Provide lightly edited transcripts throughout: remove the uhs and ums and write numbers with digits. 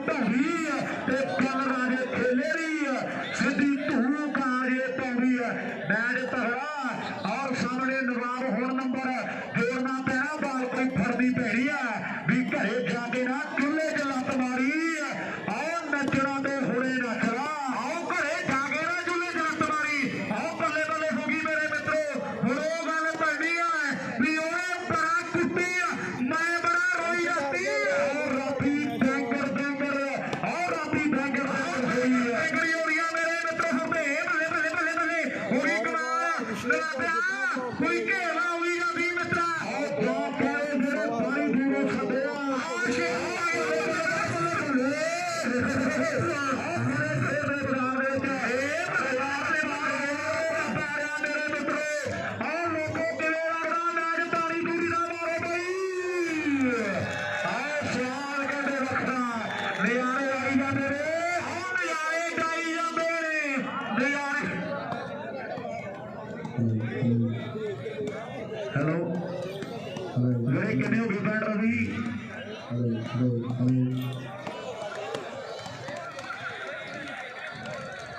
ढोली ते गल राजे खेले रही सीधी धूक आजे पौड़ी मैच तगड़ा और सामने नवाब हुण नंबर जोड़ना पैना बाल कोई फड़नी पैनी है भी घरे जाके ना चूल्हे च लत्त मारी और नचना तो हुणे नचना आओ घरे जाके ना चूल्हे च लत्त मारी आओ बल्ले बल्ले होगी मेरे मित्रों हुण ओह गल बननी है भी ओए बड़ा कुੱਟੀ मैं बड़ा रोई राती और राती डंगर डंगर और राती डंगर डंगरी हो रही है मेरे मित्रों हुणे बल्ले बल्ले बल्ले बल्ले होगी कमाल मेरा कोई घेरा हुई जाती मित्रा जो कहे मेरे भाई दूरों खड़े हेलो मेरे कितने हो गए बैठ रवि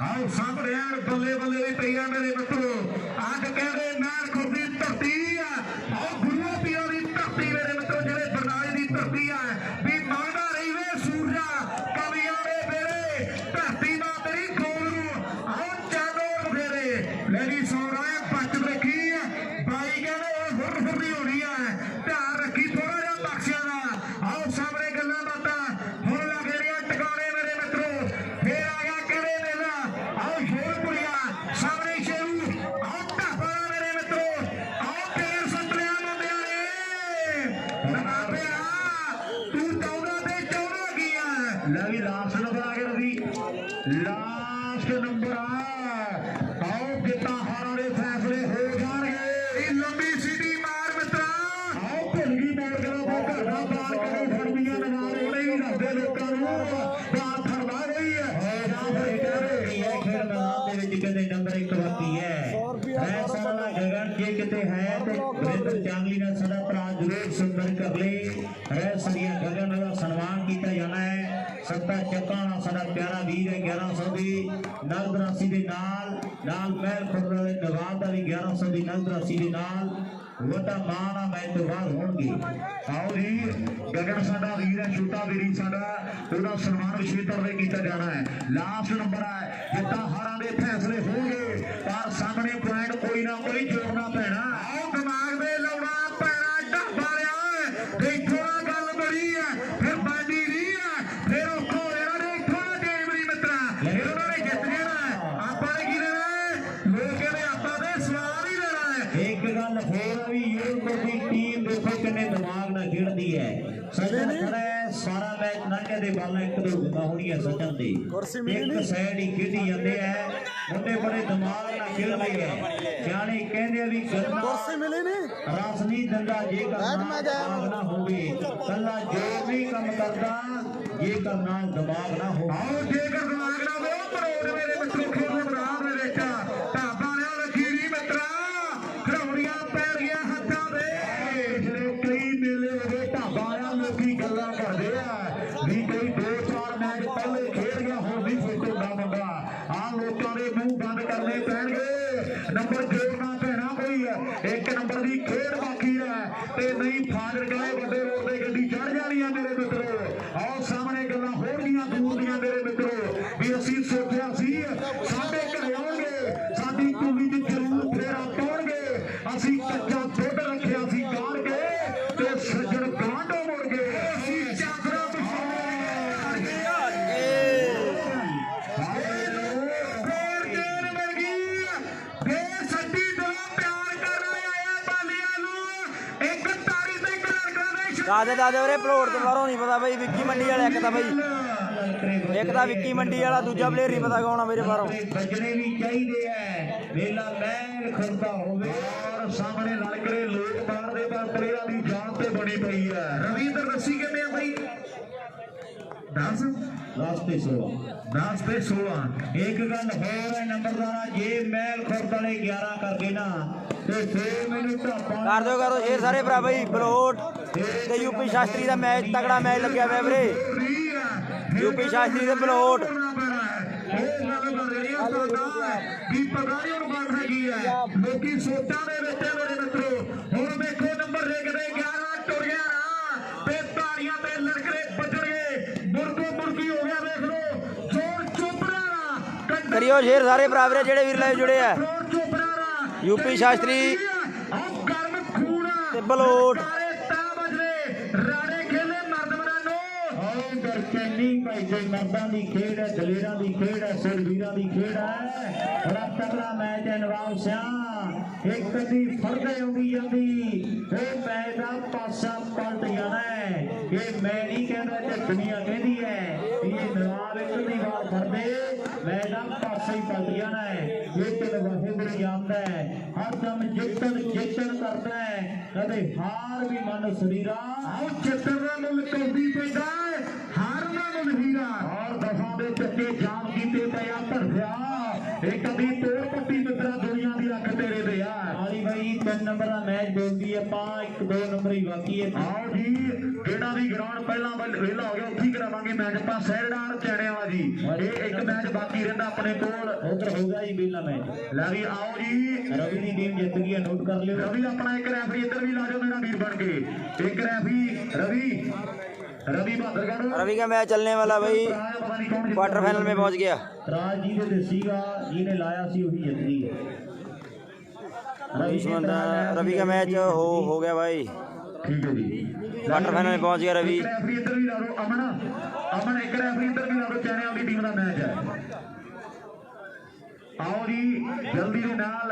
आओ सामने बल्ले बल्ले भी पई है मेरे मित्रों अज कह रहे नाल खुदी धरती आओ गुरुओं पिया की धरती मेरे मित्रों जेडे बरनाले की धरती है भी मंगदा रही वे सूरजा कवियां दे बेड़े धरती मां तेरी गोलू आओ चादो फेरे लेडी सौ रहा है बच रखी बाई कहने हुर हुरनी होनी है ध्यान रखी थोड़ा जा बख्शिया का आओ सामने गल्लां बातां हुण लग रही टकाने मेरे मित्रों फिर आ गया कहने मेला आओ शोरपुरिया सामने शेरू आओ ढाबा मेरे मित्रों आओ तेर सतरिया मुंडिया ने नवाबिया तू चाहुंदा ते चाहुंदा की है ले भी लास्ट नंबर आ गया रवि लास्ट नंबर आओ जिता हारां दे फैसले हो जाणगे लंबी सीधी मार मित्रा आओ भुलगी मोड़ करो वो घरदा बाल करो फड़दियां नवाब होने ही रखदे लोकां नूं बाल फड़दा गई है जां फिर कहदे खेल मैदान दे विच कहंदे नंबर 1 बाकी है सारा गगन जे किते है ते वरिंदर चांगली नाल साडा भरा जरूर संपर्क कर ले सरिया गगन दा सन्मान कीता जाना है सत्ता चक्का साडा प्यारा वीर है 1100 दी नगद राशि दे नाल महल खुर्द वाले नवाब दा भी 1100 दी नगद राशि दे नाल वड्डा मान आ मैच तो बाद होणगे आओ जी गगन साडा वीर है छोटा वीर साडा ओहदा सन्मान विशेष तौर ते कीता जाना है लास्ट नंबर है जिता हारां दे फैसले होणगे पर सामने पॉइंट कोई ना कोई जोड़ना पैना आओ दिमाग दे लाउणा पैना ढाबा लिया देखो गल बड़ी है फिर बाजी नहीं है फिर औखा हो जाना ने इत्थों ना चेंज बड़ी मित्रा फिर उन्होंने जित जाना आपां ने की देना लोग कहते आपां दे सवाल ही देना है एक गल होर भी यूरोप की टीम देखो किन्ने दिमाग नाल खेडदी है सजन खड़ा सारा मैच नाके दे बाल एक दो गुंदा होनी है सचन दी एक साइड ही खेडी जाते हैं मुंडे बड़े दिमाग नाल खेड रहे हैं सियाणे कहंदे भी कुर्सी मिली नहीं रस नहीं दंदा जे दिमाग ना होवे कल्ला जो भी काम करदा ये करना दिमाग ना हो आओ जेकर दिमाग ना हो परोड़ मेरे मित्रों खेल मैदान दे विच ढाबा लिया रखी नहीं मित्रा खड़ौड़ियां पैर गया हत्थां दे पिछले कई मेले हो गए ढाबा लिया लोकी गल्लां करदे आ भी कोई 2-4 मैच पहले खेड गया हुण नहीं फोटो ना मुंडा आ लोकां दे मूंह बंद करने पैणगे नंबर जोड़ना पैना कोई एक नंबर दी खेड बाकी है ते नहीं फाजर गए बड़े रोड ते गड्डी चढ़ जानी है मेरे मित्रों आओ सामने गल्लां होणगीਆਂ दूर दीयां मेरे मित्रों भी असीं सोचिया सी साडे घरे आउणगे साडी टूली च जरूर फेरा पाउणगे असीं कच्चा दुੱਧ रखिया सी गाड़ के ते सज्जण गांडो मुड़ गए असीं चादरा दादे दादे वरे भलोड़ तो बाहरों नहीं पता भाई विक्की मंडी वाले एक भाई एक विक्की मंडी वाला दूजा प्लेयर नहीं पता कौन मेरे बाहरों बजने भी चाहिए मेला महल खुरदा होवे और सामने लड़के लोग मारदे पर प्लेयरां दी जान ते बनी पई है रविंद्र रस्सी किन्ने भाई 10 पे 16 एक गल होर है नंबरदारा जे महल खुरद वाले 11 करके ना ते फिर मैनू ढाबा कर दो शेर सारे भरा भाई बलोट ते यूपी शास्त्री का मैच तगड़ा मैच लग्या हुआ वीरे यूपी शास्त्री ਦੇ ਬਲੋਟ ਇਹ ਗੱਲ ਬਣ ਰਹੀ ਹੈ ਸਾਡਾ ਵੀ ਪਤਾ ਨਹੀਂ ਹੁਣ ਬਣ ਹੈਗੀ ਹੈ ਲੋਕੀ ਸੋਚਾਂ ਦੇ ਵਿੱਚ ਮੇਰੇ ਮਿੱਤਰੋ ਹੁਣ ਵੇਖੋ ਨੰਬਰ ਲਿਖਦੇ 11 ਟੁਰ ਗਿਆ ਨਾ ਤੇ ਤਾੜੀਆਂ ਤੇ ਲੜਕੜੇ ਵੱਜਣਗੇ ਮੁਰਗੋ ਮੁਰਗੀ ਹੋ ਗਿਆ ਵੇਖ ਲੋ ਜੋਰ ਚੋਪੜਾ ਕਰਿਓ ਸ਼ੇਰ ਸਾਰੇ ਭਰਾ ਵੀਰੇ ਜਿਹੜੇ ਵੀਰ ਲਾਈਵ ਜੁੜੇ ਆ ਜੋਰ ਚੋਪੜਾ यूपी शास्त्री ਗਰਮ ਖੂਨ ਤੇ ਬਲੋਟ ਰਾੜੇ ਖੇਲੇ ਮਰਦ ਮਰਾਨੋ ਆਓ ਦਰਸ਼ਨੀ ਭਾਈ ਕੋਈ ਮਰਦਾਂ ਦੀ ਖੇਡ ਹੈ ਦਲੇਰਾਂ ਦੀ ਖੇਡ ਹੈ ਸੁਰਵੀਰਾਂ ਦੀ ਖੇਡ ਹੈ ਬੜਾ ਤਗੜਾ ਮੈਚ ਹੈ ਨਵਾਬ ਸਿਆਂ ਇੱਕ ਦੀ ਫੜਦੇ ਆਉਂਦੀ ਜਾਂਦੀ ਉਹ ਮੈਚ ਦਾ ਪਾਸਾ ਪਲਟ ਜਾਣਾ ਹੈ ਇਹ ਮੈਂ ਨਹੀਂ ਕਹਿੰਦਾ ਤੇ ਦੁਨੀਆ ਕਹਿੰਦੀ ਹੈ ਇਹ ਨਵਾਬ ਇੱਕ ਦੀ ਵਾਰ ਫੜਦੇ ਮੈਚ ਦਾ ਪਾਸਾ ਹੀ ਪਲਟ ਜਾਣਾ ਹੈ ਇਹ ਤੇ ਵਾਹਿਗੁਰੂ ਜਾਣਦਾ ਹੈ ਹਰ ਦਮ ਜਿੱਤਣ ਕਰਦਾ ਹੈ ਕਦੇ ਹਾਰ ਵੀ ਮਨ ਸਰੀਰਾ ਆਓ ਚਿੱਤਰ ਦਾ ਮੁੱਲ ਕੌਡੀ ਪੈਂਦਾ ਹਾਰ ਦਾ ਮੁੱਲ ਹੀਰਾ ਔਰ ਦਫਾਂ ਦੇ ਚੱਕੇ ਜਾਮ ਕੀਤੇ ਪਿਆ ਭਰਸਿਆ ਇੱਕ ਦੀ ਤੋੜ ਪੱਟੀ ਮਿੱਤਰਾ ਦੁਨੀਆ ਦੀ ਅੱਖ ਤੇਰੇ ਦੇ ਆ ਆਲੀ ਬਾਈ 3 ਨੰਬਰ ਦਾ ਮੈਚ ਬੋਲਦੀ ਆਪਾਂ 1-2 ਨੰਬਰ ਹੀ ਬਾਕੀ ਹੈ ਆਓ ਜੀ ਕਿਹੜਾ ਵੀ ਗਰਾਊਂਡ ਪਹਿਲਾਂ ਵੇਲਾ ਹੋ ਗਿਆ ਉੱਥੇ ਹੀ ਕਰਾਵਾਂਗੇ ਮੈਚ ਆਪਾਂ ਸਹਿਰਦਾਰ ਚੈਣੇ ਵਾਲਾ ਜੀ ਇਹ ਇੱਕ ਮੈਚ ਬਾਕੀ ਰਹਿੰਦਾ ਆਪਣੇ ਕੋਲ ਉਧਰ ਹੋਊਗਾ ਜੀ ਬੇਲਾ ਮੈਚ ਲੈ ਵੀ ਆਓ ਜੀ ਰਵੀ ਦੀ ਟੀਮ ਜਿੱਤ ਗਈ ਹੈ ਨੋਟ ਕਰ ਲਿਓ ਰਵੀ ਆਪਣਾ ਇੱਕ ਰੈਫਰੀ ਇੱਧਰ ਵੀ ਲਾ ਜਾਓ ਮੇਰਾ ਵੀਰ ਬਣ ਕੇ ਇੱਕ ਰੈਫਰੀ रवि बहादुरगढ़ रवि का मैच चलने वाला भाई क्वार्टर फाइनल में पहुंच गया राज जी ने दसीगा जिन्हें लाया सी वही जित गई रवि का मैच हो गया भाई ठीक है जी क्वार्टर फाइनल में पहुंच गया रवि रेफरी इधर भी ला दो अमन एक रेफरी इधर भी ला दो चैने वाली टीम का मैच है आओ जी जल्दी दे नाल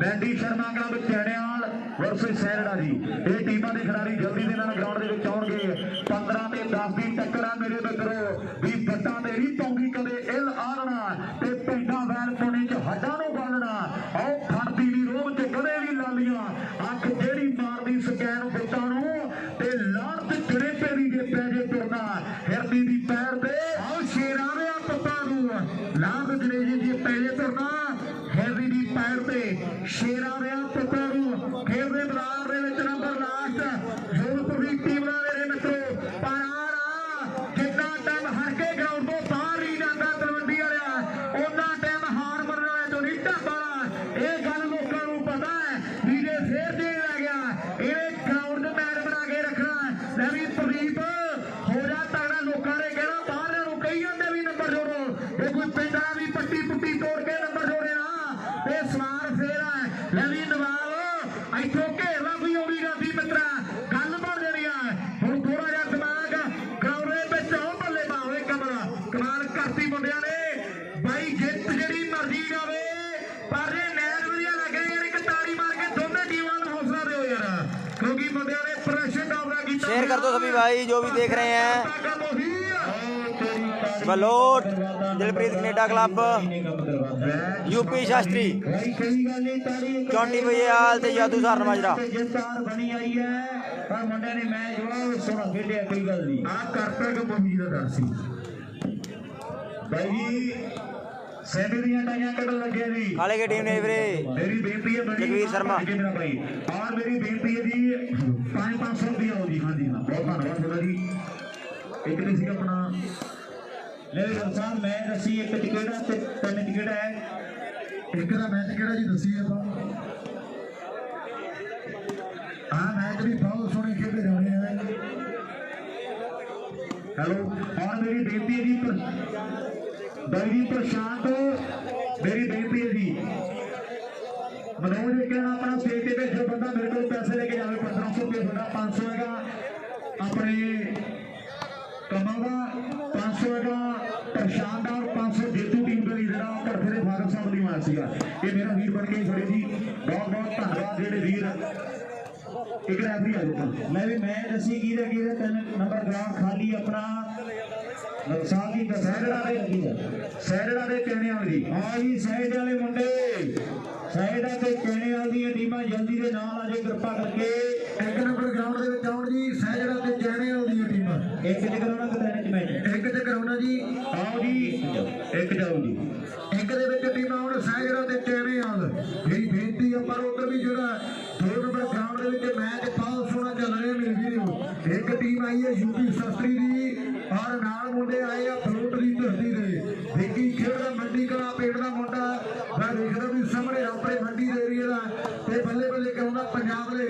मैंडी शर्मा क्लब चैनियाल वर्सेस सैरड़ा जी ये टीमां दे खिडारी जल्दी दे नाल ग्राउंड दे विच आउणगे 15 ते 10 दी टक्कर आ मेरे मित्रो भी बट्टा ते नहीं पाउंगी कदे इल आलना ते पिंडा वैर पुणे च हड्डां नूं बालना आओ फड़दी दी रोह च कदे भी लालियां अख जेड़ी मारदी सकैन बट्टा नूं ते लाण ते जड़े पेरी जे पैजे तुरना हिरदी दी पैर ते आओ शेरां दे पुत्तां नूं लाण ते जड़े जे पैजे तुरना हिरदी दी पैर ते शेरां दे पुत्तां नूं खेलदे मैदान दे विच नंबर लास्ट जोधपुर दी टीम दा मेरे मित्रो पर आ जिन्ना टाइम हर के ग्राउंड तो बाहर ही जांदा तलवंडी वालिया उन्ना टाइम हार मरन वाले तो नहीं ढाबा ये गल लोकां नूं पता है भी जे फेर देण लग गया इहने ग्राउंड ते मैच बना के रखना ले भी प्रदीप हो जा तगड़ा लोकां ने कहना बाहर नूं कही जांदे भी नंबर जोड़ो ये कोई पिंड वाला भी पट्टी पुट्टी तोड़ के नंबर जोड़े ना ते सवार फेर है ले भी नवाब इथों घेरना कोई आउणी जाती मित्रा गल बन जानी है हुण थोड़ा जिहा दिमाग ग्राउंड दे विच आओ बल्ले पावे कमाल करती मुंडियां ने बाई जित जिहड़ी मर्जी जावे पर ये मैच वधिया लगे यार एक ताड़ी मार के दोनों टीमां नूं हौसला दिओ यार क्योंकि मुंडियां ने प्रेशर डाउन कीता शेयर कर दो सभी भाई जो भी देख रहे हैं Balot Dilpreet Canada club UP Shastri Chaunti Bhaiyal ते जादू सार माजरा बनी आई है पर मुंडे ने मैच बहुत सोहना खेलिया कोई गल नहीं आ करता कि मम्मी दा डर सी भाई जी सैमी ਦੀਆਂ ਟਾਈਆਂ ਕੱਢਣ ਲੱਗੇ ਜੀ काले की टीम ने वीरे मेरी बेनती है बड़ी जगवीर शर्मा मेरा भाई और मेरी बेनती है जी 500 रुपया हो जी हाँ जी हाँ बहुत धन्यवाद ਤੁਹਾਡਾ ਜੀ ਇੱਕ ਨਹੀਂ ਸੀ ਆਪਣਾ मेरे साहब मैं दसी एक टिकट ते 3 टिकट है ਇੱਕ ਦਾ ਮੈਚ ਕਿਹੜਾ ਜੀ ਦੱਸੀ ਆਪਾਂ ਆ ਮੈਚ ਵੀ ਬਹੁਤ ਸੋਹਣੇ ਖੇਡੇ ਜਾਣੇ ਆ हेलो और मेरी बेनती है जी भाई जी प्रशांत मेरी बेनती है जी मनोज कहना अपना स्टेज पे भेजो बंदा मेरे को पैसे लेके जावे 1500 रुपये थोड़ा 500 हैगा अपने कमावा 500 हैगा प्रशांत और 500 जेतू टीम का लीडर आ पर फिर फारूक साहब नहीं आया सीगा ये मेरा वीर बन के खड़े जी बहुत बहुत धन्यवाद जेडे वीर एक रेफरी आ जाता मैं भी मैं दसी की 3 नंबर ग्राउंड खाली अपना नौसाद की सैरड़ा दे कहने वाली हाँ जी साइड वाले मुंडे साइडा ते कहने वाली टीमां जल्दी दे नाल आ जाए कृपा करके एक नंबर ग्राउंड दे विच आउण जी सैरड़ा ते कहने वाली टीम एक ते कराउणा ते मैच मैच एक ते कराउणा जी आओ जी एक जाओ जी एक दे विच टीम आउण सैरड़ा ते कहने वाल मेरी बेनती है पर उधर भी जेड़ा 2 नंबर ग्राउंड दे विच मैच बहुत सोहना चल रहा मेरे वीरो एक टीम आई है यूपी शास्त्री दी ਔਰ ਨਾਲ ਮੁੰਡੇ ਆਏ ਆ ਫਲੋਟ ਦੀ ਧਰਤੀ ਦੇ ਵਿੱਕੀ ਖੇਡਦਾ ਮੰਡੀ ਕਲਾ ਪਿੰਡ ਦਾ ਮੁੰਡਾ ਮੈਂ ਦੇਖਦਾ ਵੀ ਸਾਹਮਣੇ ਆਪਣੇ ਮੰਡੀ ਦੇ ਏਰੀਆ ਦਾ ਤੇ ਬੱਲੇ ਬੱਲੇ ਕਰਾਉਂਦਾ ਪੰਜਾਬ ਦੇ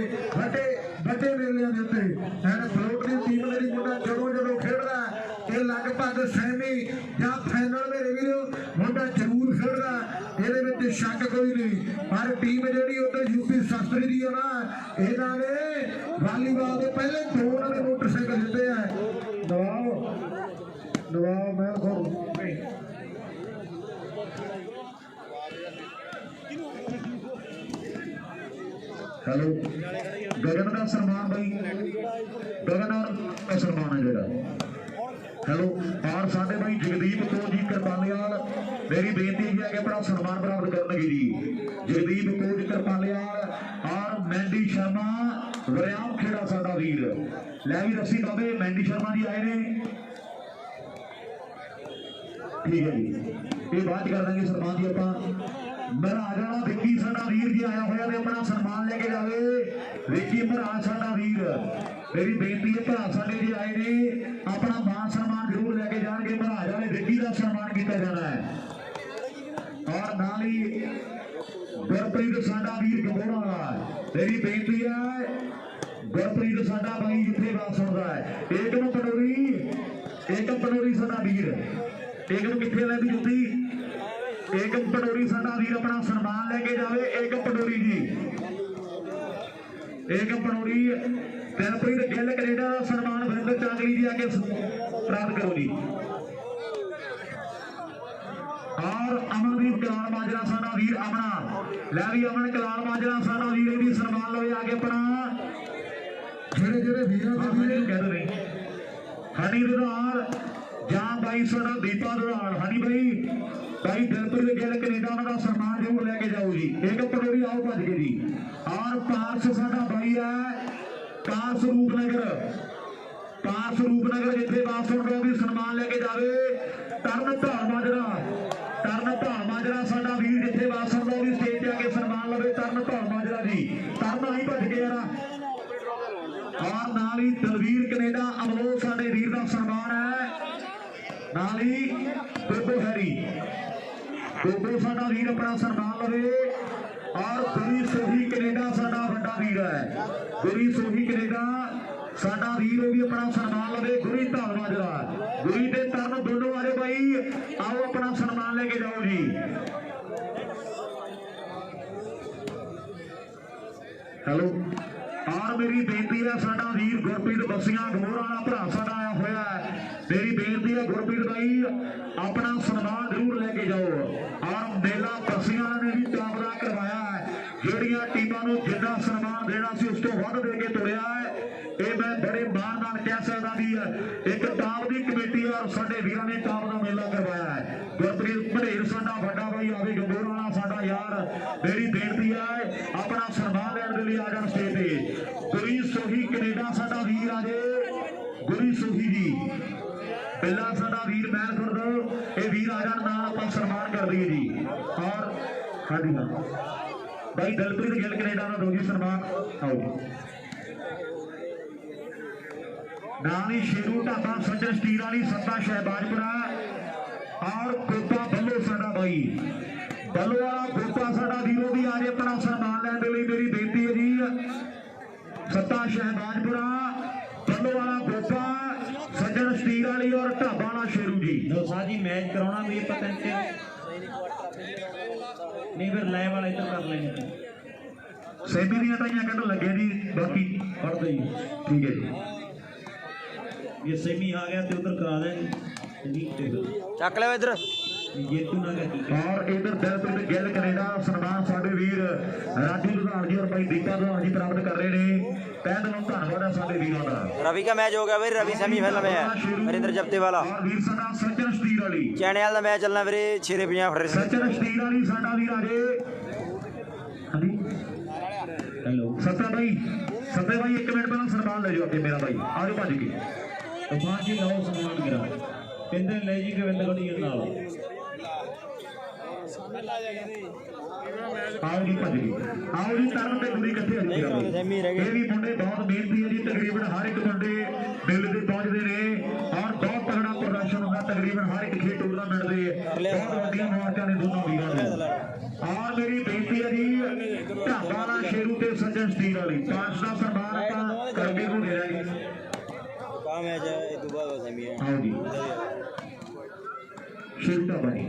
ਵੱਡੇ ਮੇਲਿਆਂ ਦੇ ਉੱਤੇ ਐਨ ਫਲੋਟ ਦੀ ਟੀਮ ਮੇਰੀ ਮੁੰਡਾ ਜਦੋਂ ਖੇਡਦਾ ਇਹ ਲਗਭਗ ਸੈਮੀ ਜਾਂ ਫਾਈਨਲ ਮੇਰੇ ਵੀਰੋ ਮੁੰਡਾ ਜ਼ਰੂਰ ਖੇਡਦਾ ਇਹਦੇ ਵਿੱਚ ਸ਼ੱਕ ਕੋਈ ਨਹੀਂ ਪਰ ਟੀਮ ਜਿਹੜੀ ਉੱਤੇ ਯੂਪੀ ਸ਼ਾਸਤਰੀ ਦੀ ਆ ਨਾ ਇਹਨਾਂ ਨੇ ਵਾਲੀਬਾਲ ਦੇ ਪਹਿਲੇ 2 ਉਹਨਾਂ ਦੇ ਮੋਟਰਸਾਈਕਲ ਜਿੱਤੇ ਆ ਨਵਾਬ ਮੈਂ हेलो गगन का सलमान भाई गगन और सलमान है जरा हेलो और साडे भाई जगदीप कौर जी करपालियाल मेरी बेनती है कि अपना सम्मान प्राप्त करने जी जगदीप कौर करपालियाल और मैंडी शर्मा वरियाम खेड़ा साडा वीर लै भी रस्सी बाबे मैंडी शर्मा जी आए ने ठीक है जी ये बात कर देंगे सलमान जी अपना महाराजा विक्की साडा वीर जी आया होया ते अपना सम्मान लेके जावे विक्की महाराज साडा वीर मेरी बेनती है भरा साडे जी आए ने अपना मान सम्मान जरूर लेके जाएंगे महाराजा ने विक्की का सम्मान किया जाना है और नाल ही गुरप्रीत साडा वीर गंगोड़ा वाला मेरी बेनती है गुरप्रीत साडा भाई जिथे बात सुनता है एकम पनोरी साडा वीर एकम किथे लैंदी जुत्ती एकम पटोरी साडा वीर अपना सम्मान लेके जावे एकम पटोरी जी एकम पटोरी दिलप्रीत गिल कनेडा का सम्मान वरिंदर चांगली जी आके प्राप्त करो जी और अमनदीप कलाल माजरा साडा वीर अमना लै भी अमन कलाल माजरा साडा वीर भी सम्मान लवे आके अपना जेड़े वीरां दे कह दे हनी दुधार जां भाई साडा दीपा दुधार हनी भाई दिलप्रीत गिल कनेडा उन्होंने सम्मान जरूर लेके जाओ जी एक पटोरी आओ भज के जी और पार्स साडा भाई है पार्स रूपनगर जिथे बात सुन रहे भी सम्मान लेके जावे तरन धाल माजरा साडा वीर जिथे बात सुन रहे भी स्टेज जाके सम्मान लवे तरन धाल माजरा जी तरन ही भज के यार और नाल ही दलवीर कनेडा अमलो साडे वीर का सम्मान है नाल ही गोगो हैरी गोगो साडा वीर अपना सम्मान लवे और गुरी सोही कनेडा साडा वड्डा वीर है गुरी सोही कनेडा साडा वीर भी अपना सम्मान लवे गुरी धाल माजरा गुरी ते तरन दोनों वाले भाई आओ अपना सम्मान लेके जाओ जी हेलो और मेरी बेनती है साडा वीर गुरप्रीत बसियां गमोरा वाला भरा साडा आया होया है मेरी बेनती है गुरप्रीत भाई अपना सम्मान जरूर लेके जाओ और मेला बसियां ने भी टापरा करवाया है ਜਿਹੜੀਆਂ ਟੀਮਾਂ ਨੂੰ ਜਿੰਨਾ ਸਨਮਾਨ ਦੇਣਾ ਸੀ ਉਸ ਤੋਂ ਵੱਧ ਦੇ ਕੇ ਤੁਰਿਆ ਹੈ ਇਹ ਮੈਂ ਬੜੇ ਮਾਣ ਨਾਲ ਕਹਿ ਸਕਦਾ ਵੀ ਇੱਕ ਟਾਪ ਦੀ ਕਮੇਟੀ ਔਰ ਸਾਡੇ ਵੀਰਾਂ ਨੇ ਟਾਪ ਦਾ ਮੇਲਾ ਕਰਵਾਇਆ ਹੈ ਗੁਰਪ੍ਰੀਤ ਭੜੇਰ ਸਾਡਾ ਵੱਡਾ ਭਾਈ ਆਵੇ ਗੰਗੋਰਾ ਵਾਲਾ ਸਾਡਾ ਯਾਰ ਮੇਰੀ ਬੇਨਤੀ ਹੈ ਆਪਣਾ ਸਨਮਾਨ ਲੈਣ ਦੇ ਲਈ ਆ ਜਾਣ ਸਟੇਜ ਤੇ ਗੁਰੀ ਸੋਹੀ ਕੈਨੇਡਾ ਸਾਡਾ ਵੀਰ ਆ ਜੇ ਗੁਰੀ ਸੋਹੀ ਜੀ ਪਹਿਲਾ ਸਾਡਾ ਵੀਰ ਮੈਨ ਖੁਰਦ ਇਹ ਵੀਰ ਆ ਜਾਣ ਨਾਲ ਆਪਾਂ ਸਨਮਾਨ ਕਰ ਦਈਏ ਜੀ ਔਰ ਹਾਂਜੀ ਹਾਂ भाई दिलप्रीत गिल कनेडा का दोजी सम्मान आओ नाली शेरू ढाबा सज्जन स्टील वाली सत्ता शहबाजपुरा और गोपा बल्लो साडा भाई बल्लो वाला गोपा साडा वीरो भी आज अपना सम्मान लैण दे लई मेरी बेनती है जी सत्ता शहबाजपुरा बल्लो वाला गोपा सज्जन स्टील वाली और ढाबा वाला शेरू जी जी मैच कराना भी पता नहीं फिर लय वाला इधर कर लेंगे सेमी दी टाइयां कट लगे जी बाकी कर दो जी ठीक है जी ये सेमी आ गया तो उधर करा देंगे चक ले इधर जेतू ना क्या और इधर दिलप्रीत गिल कनेडा सम्मान साडे वीर राजू लुधान जी और भाई दीपा लुधान जी प्राप्त कर रहे हैं तह दिलों धन्यवाद है साडे वीरों का रवि का मैच हो गया भाई रवि सेमीफाइनल में है हरिंदर जप्ते वाला और वीर साडा सज्जन स्टील वाली चैने वाला मैच चलना वीरे 650 फट सज्जन स्टील वाली साडा वीर आ जे हां जी हेलो सत्या भाई एक मिनट पहले सम्मान ले जाओ अगे मेरा भाई आ जाओ भज के तूफान जी लाओ सम्मान करा पिंदर ले जी गोविंद गढ़ी नाल आओ जी भज के आओ जी तरन ते गुरी इकट्ठे हो जी ये भी मुंडे बहुत मेहनती है जी तकरीबन हर एक मुंडे दिल ते पहुंचते ने और बहुत तगड़ा तकरीबन हर एक खेल टूरनामेंट के बहुत वड्डियां मुबारकां ने दोनों वीरां नूं। और मेरी बेनती है जी ढाबा शेरू ते सज्जन स्टील वाली 5 का सन्मान आपां करके नूं दे रहे हैं। काम है जे इस बाद सेमी है आओ जी शेरू ढाबा जी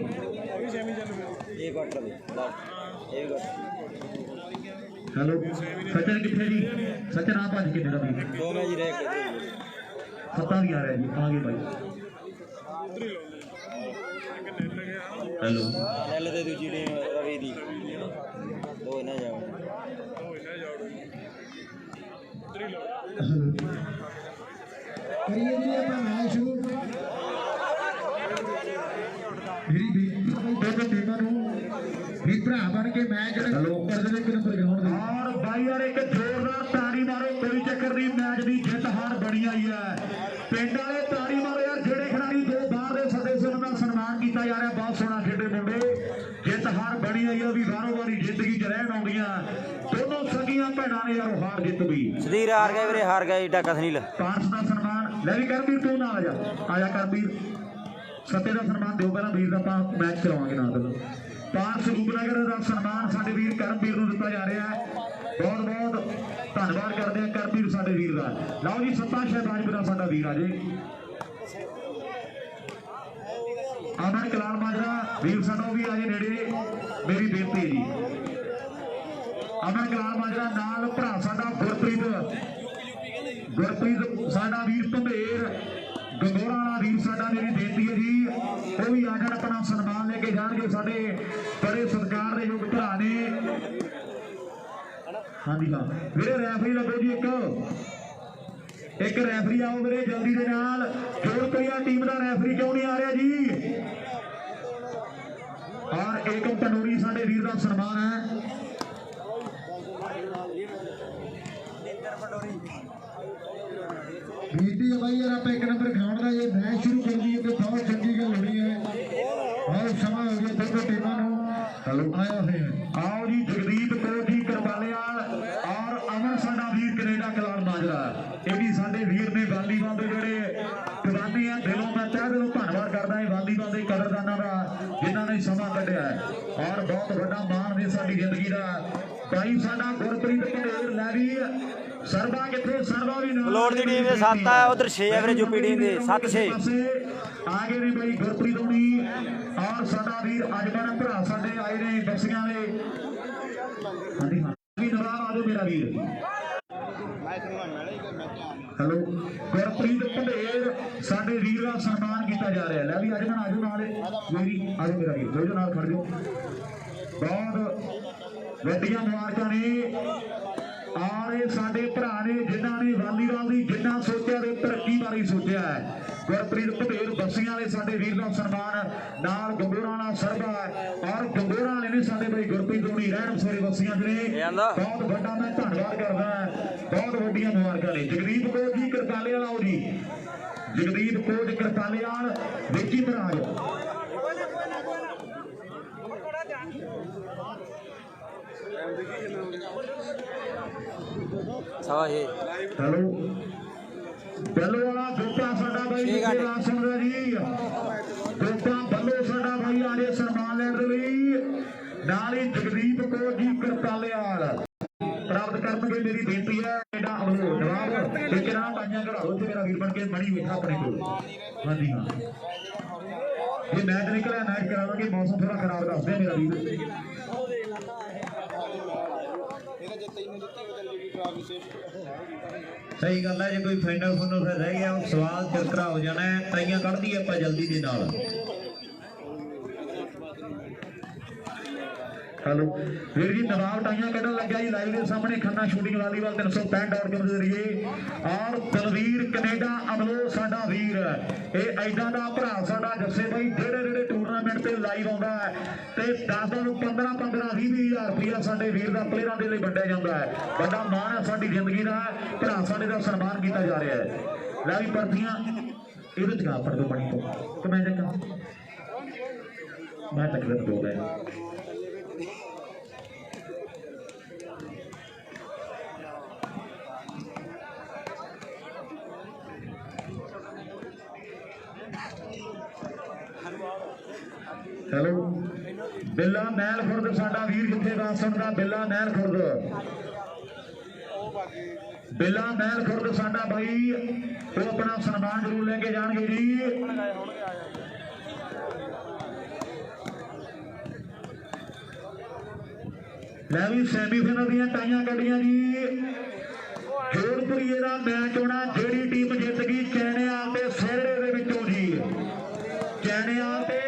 एक क्वार्टर में लास्ट एक हेलो सचिन कितने जी सचिन आप आज कितने का भी दो मैच रह गए सत्ता भी आ रहा है जी आगे भाई हेलो नल ते दूजी टीम रवि दी दो इन्हें जाओ करिए जी अपना मैच शुरू मेरी दोनों टीमों भी भरा बन के मैच हेलो कर दे कि नंबर ग्राउंड दे और भाई यार एक जोरदार ताड़ी मारो कोई चक्कर नहीं मैच की जित हार बनी आई है पिंड वाले ताड़ी मारो यार जेड़े खिलाड़ी दो बाहर दे सदे से उन्होंने सन्मान किया जा रहा है बहुत सोहना खेडे मुंडे जित हार बनी आई है भी बारों बारी जिंदगी च रहन आउंदियां दोनों सगियां भैणां ने यार हार जित भी सदीर हार गए वीरे हार गए ईटा कसनील पांच का सन्मान ले भी करबीर तू ना आजा करबीर सत्ते का सन्मान दो पहला वीर का मैच करवाएंगे ना तो पांच रूपनगर का सन्मान साडे वीर करमवीर को दिता जा रहा है बहुत बहुत धन्यवाद करते हैं करमवीर साडे वीर का लाओ जी सत्ता शहबाजपुरा साडा वीर आ जे अमन कलाल माजरा वीर साडा भी आ जे नेड़े मेरी बेनती है जी अमन कलाल माजरा नाल भरा साडा गुरप्रीत साडा वीर धंधेर गंगोरा वाला वीर साडा मेरी बेनती है जी वो भी आ जाए अपना सन्मान लेके जाएंगे साडे बड़े सत्कार दे योग भरा ने हाँ जी हाँ मेरे रैफरी लगो जी एक रैफरी आओ मेरे जल्दी दे नाल जोधपुरिया टीम का रैफरी क्यों नहीं आ रहा जी और एकम तनूरी साडे वीर का सन्मान है बीटी भाई यार आप एक नंबर ग्राउंड का ये मैच शुरू कर दिए तो बहुत चंगी गल होनी है बहुत समय हो गया दोनों टीमों को हेलो आया हुए हैं आओ जी जगदीप कौर जी करवालियाल और अमन साडा वीर कनेडा कलाल माजरा ये भी साडे वीर ने वालीबाल के जोड़े दीवाने हैं दिलों मैं तह दिलों धन्यवाद करदा है वालीबाल के कदरदाना का जिन्होंने समा कढ़िया और बहुत बड़ा मान है साडी जिंदगी का भाई साडा गुरप्रीत ढेर लैवी सरबा किथे सरबा भी ना बलोड़ दी टीम दे 7 है उधर 6 है वीरे यूपी टीम दे 7-6 आगे ने भाई गुरप्रीत होनी और साडा वीर अजमन भरा साडे आए ने बसियां ने हां जी हां भी नवाब आजो मेरा वीर हेलो गुरप्रीत ढेर साडे वीर का सम्मान किया जा रहा है ले भी अजमन आजो नाल मेरी आजो मेरा वीर जो नाल खड़ जाओ बहुत वड्डियां मुबारकां ने और ये साडे भरा ने जिन्होंने वालीबाल की जिन्ना सोचा तो तरक्की बारे सोचा है गुरप्रीत ढेर बसियां वाले साडे वीर का सन्मान नाल गंगोरा वाला सरबा और गंगोरा वाले ने साडे भाई गुरप्रीत होनी रहन सारे बसियां ने बहुत बड़ा मैं धन्यवाद करदा बहुत वड्डियां मुबारकां ने जगदीप कौर जी करताले वाला आओ जी जगदीप कौर करताले वाल वेची महाराज हेलो बल्लो वाला गोपा साडा भाई राशन दा जी गोपा बल्लो साडा भाई आले सन्मान लैण दे लई नाल ही जगदीप कौर जी करतालेवाल प्राप्त करनगे मेरी बेनती है एडा अमलो जवाब एक रात आइयां घड़ाओ ते मेरा वीर बन के मणी बैठा अपने कोल हां जी हां ये मैच निकलिया मैच करावांगे मौसम थोड़ा खराब दसदे मेरा वीर सही गल है जो कोई फाइनल फुनल फिर रह गया सवाल चरकरा हो जाना है टाइयां कढ़ दी आप जल्दी के नाल हेलो वीर जी नवाब टाइयां कढ़न लग्या जी लाइव के सामने खन्ना शूटिंग वालीबाल 365 आउट के जरिए और दलवीर कनेडा अमलो साडा वीर ये ऐडा दा भरा साडा जस्से भाई जेड़े जेड़े टूरनामेंट ते लाइव आउंदा है ते 10 ਨੂੰ 15-20,000 रुपया साडे वीर दा प्लेयरां दे लई वंडिया जांदा है बड़ा मान है साडी जिंदगी दा भरा साडे दा सन्मान किया जा रहा है लै भी परतियां इहदे च गा पड़ दो बणी तो कि मैं देखा मैं तकलीफ दो है ਹੈਲੋ ਬਿੱਲਾ ਮਹਿਲ ਖੁਰਦ ਸਾਡਾ ਵੀਰ ਜਿੱਥੇ ਵਾਸਣ ਦਾ ਬਿੱਲਾ ਮਹਿਲ ਖੁਰਦ ਬਿੱਲਾ ਮਹਿਲ ਖੁਰਦ ਸਾਡਾ ਭਾਈ ਉਹ ਆਪਣਾ ਸਨਮਾਨ ਜ਼ਰੂਰ ਲੈ ਕੇ ਜਾਣਗੇ ਜੀ। ਲੈ ਵੀ ਸੈਮੀਫਾਈਨਲ ਦੀਆਂ ਟਾਈਆਂ ਕੱਢੀਆਂ ਜੀ। ਜੋਧਪੁਰੀਏ ਦਾ ਮੈਚ ਹੋਣਾ, ਜਿਹੜੀ ਟੀਮ ਜਿੱਤ ਗਈ ਚੈਣਿਆਂ ਤੇ ਸਹਿੜੇ ਦੇ ਵਿੱਚੋਂ ਜੀ, ਚੈਣਿਆਂ ਤੇ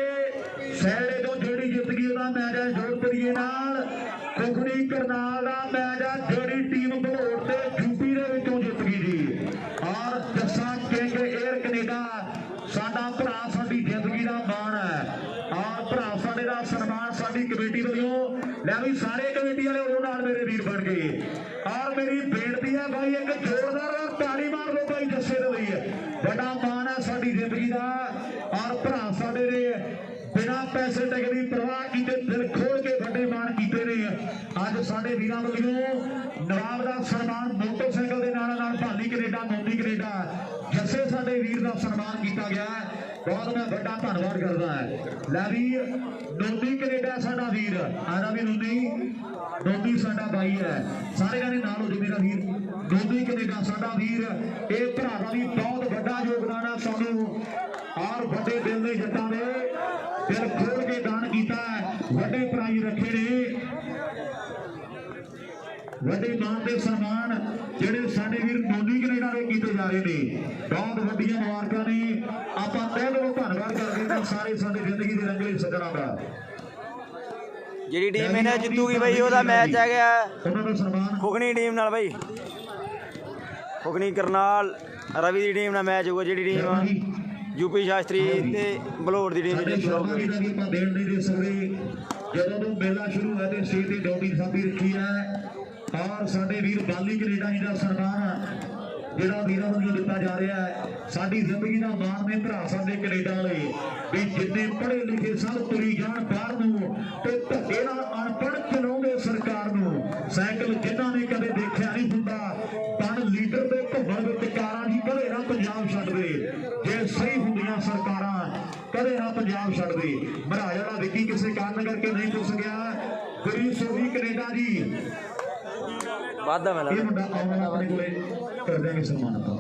ਸਹਿੜੇ ਤੋਂ ਜਿਹੜੀ ਜਿੱਤ ਗਈ ਉਹਦਾ ਮੈਚ ਹੈ ਜੋਧਪੁਰੀਏ ਨਾਲ। ਕੁਖੜੀ ਕਰਨਾਲ ਦਾ ਮੈਚ ਹੈ, ਜਿਹੜੀ ਟੀਮ ਭਲੋੜ ਤੇ ਯੂਪੀ ਦੇ ਵਿੱਚੋਂ ਜਿੱਤ ਗਈ ਜੀ। ਔਰ ਜੱਸਾ ਕਿੰਗ 에ਅਰ ਕੈਨੇਡਾ ਸਾਡਾ ਭਰਾ, ਸਾਡੀ ਜ਼ਿੰਦਗੀ ਦਾ ਮਾਣ ਹੈ। ਔਰ ਭਰਾ ਸਾਡੇ ਦਾ ਸਨਮਾਨ ਸਾਡੀ ਕਮੇਟੀ ਵੱਲੋਂ। ਲੈ ਵੀ ਸਾਰੇ ਕਮੇਟੀ ਵਾਲੇ ਉਹ ਨਾਲ ਮੇਰੇ ਵੀਰ ਬਣ ਗਏ। ਔਰ ਮੇਰੀ ਬੇਨਤੀ ਹੈ ਭਾਈ ਇੱਕ ਜ਼ੋਰਦਾਰ ਤਾੜੀ ਮਾਰ ਲਓ ਭਾਈ ਜੱਸੇ ਦੇ ਲਈ, ਵੱਡਾ ਮਾਣ ਹੈ ਸਾਡੀ ਜ਼ਿੰਦਗੀ ਦਾ। ਔਰ ਭਰਾ ਸਾਡੇ ਨੇ ਬਿਨਾਂ ਪੈਸੇ ਟਕੇ ਦੀ ਪਰਵਾਹ ਕੀਤੇ ਦਿਲ ਖੋਲ ਕੇ ਵੱਡੇ ਮਾਣ ਕੀਤੇ ਨੇ। ਅੱਜ ਸਾਡੇ ਵੀਰਾਂ ਵੱਲੋਂ ਨਵਾਬ ਦਾ ਸਨਮਾਨ ਮੋਟਰਸਾਈਕਲ ਦੇ ਨਾਲ ਭਾਲੀ ਕੈਨੇਡਾ, ਮੋਦੀ ਕੈਨੇਡਾ ਜੱਸੇ ਸਾਡੇ ਵੀਰ ਦਾ ਸਨਮਾਨ ਕੀਤਾ ਗਿਆ। ਬਹੁਤ ਮੈਂ ਵੱਡਾ ਧੰਨਵਾਦ ਕਰਦਾ ਹਾਂ। ਲੈ ਵੀ ਨੋਦੀ ਕੈਨੇਡਾ ਸਾਡਾ ਵੀਰ ਆਰਾ ਵੀ ਨੋਦੀ ਸਾਡਾ ਬਾਈ ਹੈ, ਸਾਰੇ ਜਾਣੇ ਨਾਲ ਹੋ ਜੋ ਮੇਰਾ ਵੀਰ। ਨੋਦੀ ਕੈਨੇਡਾ ਸਾਡਾ ਵੀਰ, ਇਹ ਭਰਾ ਦਾ ਵੀ ਬਹੁਤ ਵੱਡਾ ਯੋਗਦਾਨ ਹੈ ਸਾਨੂੰ। ਔਰ ਵੱਡੇ ਦਿਲ ਦੇ ਜੱਟਾਂ ਨੇ ਦਿਲ ਖੋਲ ਕੇ ਦਾਨ ਕੀਤਾ, ਵੱਡੇ ਪ੍ਰਾਈਜ਼ ਰੱਖੇ ਨੇ, ਵੱਡੇ ਮਾਨ ਦੇ ਸਨਮਾਨ ਜਿਹੜੇ ਸਾਡੇ ਵੀਰ ਨੋਦੀ ਕੈਨੇਡਾ ਦੇ ਕੀਤੇ ਜਾ ਰਹੇ ਨੇ। ਬਹੁਤ ਵੱਡੀਆਂ ਮੁਬਾਰਕਾਂ ਨੇ। ਆਪਾਂ ਤਹਿ ਦਿਲੋਂ ਧੰਨਵਾਦ ਕਰਦੇ ਹਾਂ ਸਾਰੇ ਸਾਡੇ ਜ਼ਿੰਦਗੀ ਦੇ ਰੰਗਲੇ ਸੱਜਣਾਂ ਦਾ। ਜਿਹੜੀ ਟੀਮ ਇਹਨੇ ਜਿੱਤੂਗੀ ਬਈ ਉਹਦਾ ਮੈਚ ਹੈ ਗਿਆ ਉਹਨਾਂ ਦਾ ਸਨਮਾਨ ਖੁਗਣੀ ਟੀਮ ਨਾਲ ਬਈ। ਖੁਗਣੀ ਕਰਨਾਲ ਰਵੀ ਦੀ ਟੀਮ ਨਾਲ ਮੈਚ ਹੋਊਗਾ। ਜਿਹੜੀ ਟੀਮ ਯੂਪੀ ਸ਼ਾਸਤਰੀ ਤੇ ਬਲੌਰ ਦੀ ਟੀਮ ਦੇਣ ਨਹੀਂ ਦੇ ਸਕਦੇ। ਜਦੋਂ ਤੋਂ ਮੇਲਾ ਸ਼ੁਰੂ ਹੋਇਆ ਤੇ ਸਟੇਜ ਤੇ ਡਿਊਟੀ ਸਾਡੀ ਰੱਖੀ ਹੈ। ਔਰ ਸਾਡੇ ਵੀਰ ਬਾਲੀ ਕੈਨੇਡਾ ਜੀ ਦਾ ਸਨਮਾਨ ਜਿਹੜਾ ਵੀਰਾਂ ਵੱਲੋਂ ਦਿੱਤਾ ਜਾ ਰਿਹਾ ਹੈ। ਸਾਡੀ ਜ਼ਿੰਦਗੀ ਦਾ ਮਾਣ ਨੇ ਭਰਾ ਸਾਡੇ ਕੈਨੇਡਾ ਵਾਲੇ ਵੀ ਜਿੰਨੇ ਪੜ੍ਹੇ ਲਿਖੇ ਸਭ ਤੁਰੀ ਜਾਣ ਬਾਹਰ ਨੂੰ ਤੇ ਧੱਕੇ ਨਾਲ ਅਨਪੜ੍ਹ ਚਲਾਉਂਦੇ ਸਰਕਾਰ ਨੂੰ। ਸਾਈਕਲ ਜਿਨ੍ਹਾਂ ਨੇ ਕਦੇ ਦੇਖਿਆ ਨਹੀਂ ਹੁੰਦਾ, ਪਣ ਲੀਡਰ ਦੇ ਘੁੰਮਣ ਵਿੱਚ ਕਾਰਾਂ ਦੀ ਕਦੇ ਨਾ ਪੰਜਾਬ ਛੱਡਦੇ। ਜੇ ਸਹੀ ਹੁੰਦੀਆਂ ਸਰਕਾਰਾਂ ਕਦੇ ਨਾ ਪੰਜਾਬ ਛੱਡਦੇ। ਮਹਾਰਾਜ ਵਾਲਾ ਵਿੱਕੀ ਕਿਸੇ ਕਾਰਨ ਕਰਕੇ ਨਹੀਂ ਪੁੱਛ ਗਿਆ। ਗੁਰੀ ਸੋਹੀ ਕੈਨੇਡਾ ਜੀ ਵਾਧਾ ਮਿਲਾ ਇਹ ਮੁੰਡਾ ਆਉਣ ਵਾਲਾ ਆਪਣੇ ਕੋਲੇ ਕਰ ਦਿਆਂਗੇ ਸਨਮਾਨ ਆਪਾਂ।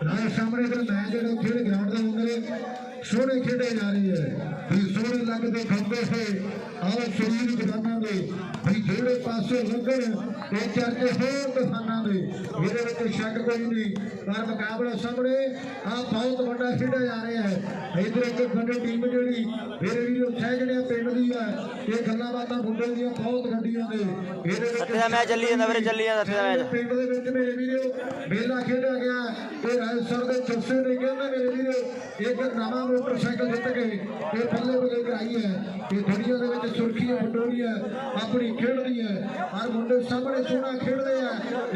ਰਾਜ ਸਾਹਮਣੇ ਫਿਰ ਮੈਚ ਜਿਹੜਾ ਖੇਡ ਗਰਾਊਂਡ ਦੇ ਅੰਦਰ ਸੋਹਣੇ ਖੇਡੇ ਜਾ ਰਹੀ ਹੈ ਵੀ ਸੋਹਣੇ ਲੱਗਦੇ ਖੰਦੇ ਹੋਏ ਆਹ ਸਰੀਰ ਜਵਾਨਾਂ ਦੇ ਵੀ ਜਿਹੜੇ ਪਾਸੇ ਲੱਗਣ ਤੇ ਚਰਚੇ ਹੋਰ ਕਿਸਾਨਾਂ ਦੇ, ਇਹਦੇ ਵਿੱਚ ਸ਼ੱਕ ਕੋਈ ਨਹੀਂ। ਪਰ ਮੁਕਾਬਲਾ ਸਾਹਮਣੇ ਆਹ ਬਹੁਤ ਵੱਡਾ ਖੇਡਿਆ ਜਾ ਰਿਹਾ ਹੈ। ਇਧਰ ਇੱਕ ਵੱਡੀ ਟੀਮ ਜਿਹੜੀ ਮੇਰੇ ਵੀਰੋ ਸਹਿਜਣਿਆ ਪਿੰਡ ਦੀ ਹੈ, ਇਹ ਗੱਲਾਂ ਬਾਤਾਂ ਮੁੰਡੇ ਦੀਆਂ ਬਹੁਤ ਗੱਡੀਆਂ ਨੇ। ਇਹਦੇ ਵਿੱਚ ਸੱਤੇ ਦਾ ਮੈਚ ਚੱਲੀ ਜਾਂਦਾ ਵੀਰੇ, ਚੱਲੀ ਜਾਂਦਾ ਸੱਤੇ ਦਾ ਮੈਚ। ਪਿੰਡ ਦੇ ਵਿੱਚ ਮੇਰੇ ਵੀਰੋ ਮੇਲਾ ਖੇਡਿਆ ਗਿਆ ਤੇ ਰਾਜਸਰ ਦੇ ਜੱਸੇ ਨੇ ਕਹਿੰਦੇ ਮੇਰੇ ਵੀਰੋ ਇੱਕ ਨਵਾਂ ਮੋਟਰਸਾਈਕਲ ਜਿੱਤ ਕੇ ਤੇ ਬੱਲੇ ਬੱਲੇ ਕਰਾਈ ਹੈ। ਇਹ ਦੁਨੀਆ ਦੇ ਵਿੱਚ ਸੁਰਖੀਆਂ ਵਟੋਰੀ ਹੈ, ਆਪਣੀ ਖੇਡਦੀ ਹੈ। ਹਰ ਮੁੰਡੇ ਸਾਹਮਣੇ ਸੋਹਣਾ ਖੇਡਦੇ ਆ।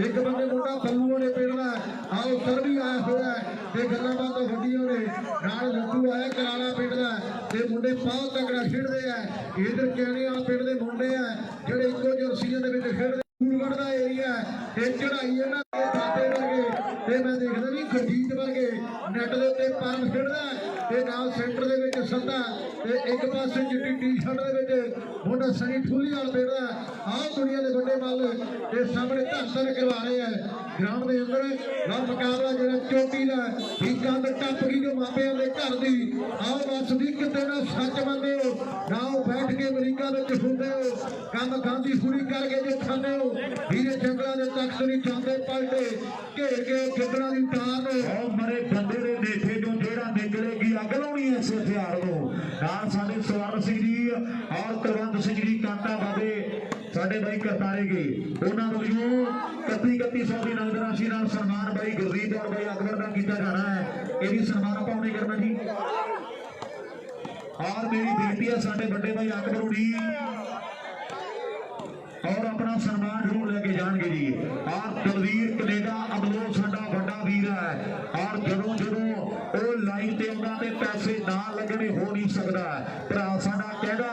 ਇੱਕ ਬੰਦੇ ਮੁੰਡਾ ਬੱਲੂਆਂ ਨੇ ਪਿੰਡ ਦਾ ਆਓ ਸਰ ਵੀ ਆਇਆ ਹੋਇਆ ਤੇ ਗੱਲਾਂ ਬਾਤਾਂ ਵੱਡੀਆਂ ਨੇ। ਨਾਲ ਲੱਡੂ ਆਇਆ ਕਰਾਲਾ ਪਿੰਡ ਦਾ ਤੇ ਮੁੰਡੇ ਬਹੁਤ ਤਕੜਾ ਖੇਡਦੇ ਆ। ਇਧਰ ਕਹਿਣੇ ਵਾਲਾ ਪਿੰਡ ਦੇ ਮੁੰਡੇ ਆ ਜਿਹੜੇ ਇੱਕੋ ਜਰਸੀਆਂ ਦੇ ਵਿੱਚ ਖੇਡਦੇ। ਸੂਰਗੜ੍ਹ ਦਾ ਏਰੀਆ ਤੇ ਚੜਾਈ ਇਹਨਾਂ ਦੇ ਖਾਤੇ ਵਰਗੇ ਤੇ ਮੈਂ ਦੇਖਦਾ ਵੀ ਗੁਰਜੀਤ ਵਰਗੇ ਨੈਟ ਦੇ ਉੱਤੇ ਪਾਮ ਖੇਡਦਾ ਤੇ ਨਾਲ ਸੈਂਟਰ ਦੇ ਵਿੱਚ ਸੱਦਾ ਤੇ ਇੱਕ ਪਾਸੇ ਚਿੱਟੀ ਟੀ-ਸ਼ਰਟ ਦੇ ਵਿੱਚ ਮੁੰਡਾ ਸਨੀ ਠੂਲੀ ਵਾਲ ਖੇਡਦਾ। ਆਹ ਦੁਨੀਆ ਦੇ ਵੱਡੇ ਮੱਲ ਤੇ ਸਾਹਮਣੇ ਧਰਤਰ ਕਰਵਾ ਰਹੇ ਆ ਗਰਾਊਂਡ ਦੇ ਅੰਦਰ। ਨਾਲ ਮੁਕਾਬਲਾ ਜਿਹੜਾ ਚੋਟੀ ਦਾ ਵੀ ਕੰਧ ਟੱਪ ਗਈ ਜੋ ਮਾਪਿਆਂ ਦੇ ਘਰ ਦੀ। ਆਓ ਬਸ ਵੀ ਕਿਤੇ ਨਾ ਸੱਚ ਮੰਨਦੇ ਹੋ ਨਾ ਬੈਠ ਕੇ ਅਮਰੀਕਾ ਵਿੱਚ ਹੁੰਦੇ ਹੋ, ਕੰਮ ਗਾਂਧੀ ਪੂਰੀ ਕਰਕੇ ਜੇ ਖਾਂਦੇ ਹੋ। ਵੀਰੇ ਜੰਗਲਾਂ ਦੇ ਤਖਤ ਨਹੀਂ ਜਾਂਦੇ ਪਲਟੇ ਘੇਰ ਕੇ ਗਿੱਦੜਾਂ ਦੀ ਤਾਰ ਨੂੰ ਮਰੇ ਬੰਦੇ ਦੇ ਨੇਠੇ ਜੋ ਜਿਹੜਾ ਨਿਕਲੇਗੀ ਅੱਗ ਲਾਉਣੀ ਇਸ ਹਥਿਆਰ ਨੂੰ। ਨਾਲ ਸਾਡੇ ਸਵਰਨ ਸਿੰਘ ਜੀ ਔਰ ਕੁਲਵੰਤ ਸਿੰਘ ਜੀ ਕਾਂਟਾ ਬਾਬੇ ਸਾਡੇ ਬਾਈ ਕਰਤਾਰੇ ਗਏ, ਉਹਨਾਂ ਵੱਲੋਂ 3100 ਦੀ ਨਗਦ ਰਾਸ਼ੀ ਨਾਲ ਸਨਮਾਨ ਬਾਈ ਗੁਰਦੀਪ ਔਰ ਬਾਈ ਅਕਬਰ ਦਾ ਕੀਤਾ ਜਾਣਾ ਹੈ। ਇਹ ਵੀ ਸਨਮਾਨ ਆਪਾਂ ਉਹਨੇ ਕਰਨਾ ਜੀ। ਔਰ ਮੇਰੀ ਬੇਨਤੀ ਹੈ ਸਾਡੇ ਵੱਡੇ ਬਾਈ ਅਕਬਰ ਹੁਣੀ ਔਰ ਆਪਣਾ ਸਨਮਾਨ ਜ਼ਰੂਰ ਲੈ ਕੇ ਜਾਣਗੇ ਜੀ। ਔਰ ਤਲਵੀਰ ਕੈਨੇਡਾ ਅਬਲੋਂ ਸਾਡਾ ਵੱਡਾ ਵੀਰ ਹੈ। ਔਰ ਜਦੋਂ ਉਹ ਲਾਈਨ ਤੇ ਆਉਂਦਾ ਤੇ ਪੈਸੇ ਨਾ ਲੱਗਣੇ ਹੋ ਨਹੀਂ ਸਕਦਾ। ਭਰਾ ਸਾਡਾ ਕਹਿੰਦਾ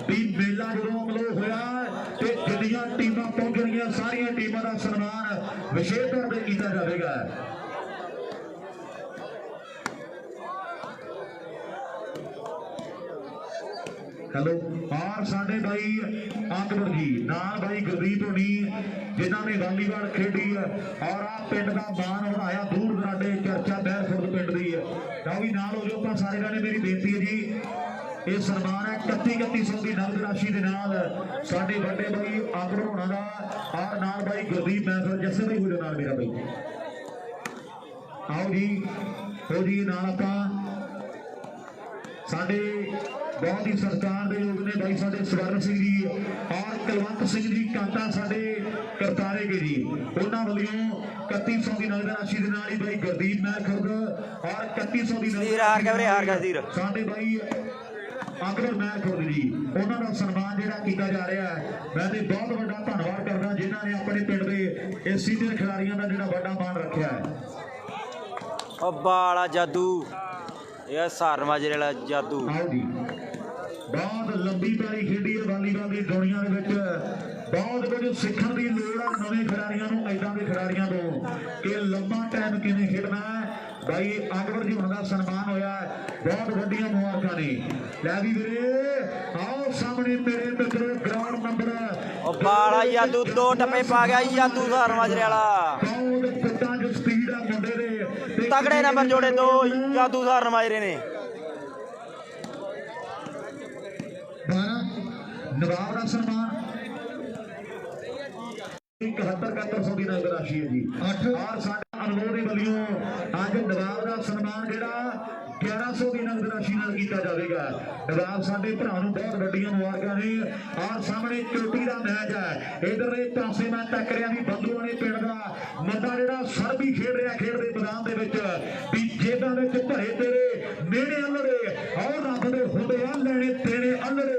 ਵੀ ਮੇਲਾ ਜਦੋਂ ਅਮਲੋਂ ਹੋਇਆ ਤੇ ਜਿੰਨੀਆਂ ਟੀਮਾਂ ਪਹੁੰਚਣਗੀਆਂ ਸਾਰੀਆਂ ਟੀਮਾਂ ਦਾ ਸਨਮਾਨ ਵਿਸ਼ੇਸ਼ ਤੌਰ ਤੇ ਕੀਤਾ ਜਾਵੇਗਾ। हेलो और साडे भाई अकबर जी नाल भाई गुरदीप होनी जिन्होंने वालीबाल खेडी है और आ पिंड का मान बढ़ाया दूर दराडे चर्चा बैरफुर्द पिंड की है तो भी नाल हो जाओ सारे जाने मेरी बेनती है जी ये सन्मान है 3100 की नगद राशि के नाल साडे बड़े भाई अकबर होना दा और नाल भाई गुरदीप महफिल जैसे भाई हो जाओ नाल मेरा भाई आओ जी हो जी नाल आपां साडे बहुत ही सरकार के लोग ने भाई साडे स्वर्ण सिंह जी और कुलवंत सिंह जी कांटा साडे करतारे के जी उन्होंने वालों 3100 की नगद राशि के नाल ही भाई गुरदीप महर खुर्द और 3100 की साडे भाई अकबर महर खुर्द जी उन्होंने सन्मान जिहड़ा कीता जा रहा है मैं तो बहुत बड़ा धन्यवाद करदा जिन्होंने अपने पिंड के सीनियर खिलाड़ियों का जिहड़ा बड़ा मान रखा है बाला जादू यह सार माजरे वाला जादू आओ जी बहुत लंबी पारी खेडी है वालीबाल की दुनिया के बहुत कुछ सीखने की लोड़ है नवे खिलाड़ियों को ऐसा के खिलाड़ियों को कि लंबा टाइम किवें खेडना है भाई अकबर जी उनका सन्मान होया बहुत वड्डियां मुबारकां ने लै भी वीरे आओ सामने मेरे मित्रों ग्राउंड नंबर बाला जादू 2 टप्पे पा गया जादू सार माजरे वाला बहुत फुटां च स्पीड है मुंडे दे तगड़े नंबर जोड़े 2 जादू सार माजरे ने 12 नवाब का सम्मान 71 की नगद राशि है जी 8 और साडा अनमोल दी वलियों अज नवाब का सम्मान जिहड़ा 1100 की नगद राशि नाल कीता जाएगा नवाब साडे भरा नूं बहुत वड्डियां मुबारकां ने और सामने चोटी का मैच है इधरले पासे मैं तक रहा भी बंधुआं ने पिंड दा मुंडा जिहड़ा सर भी खेड रहा खेड दे मैदान दे विच भी जेबां विच भरे तेरे नेड़े अल्लड़े और रब दे हुंदे आ लेने तेरे अल्लड़े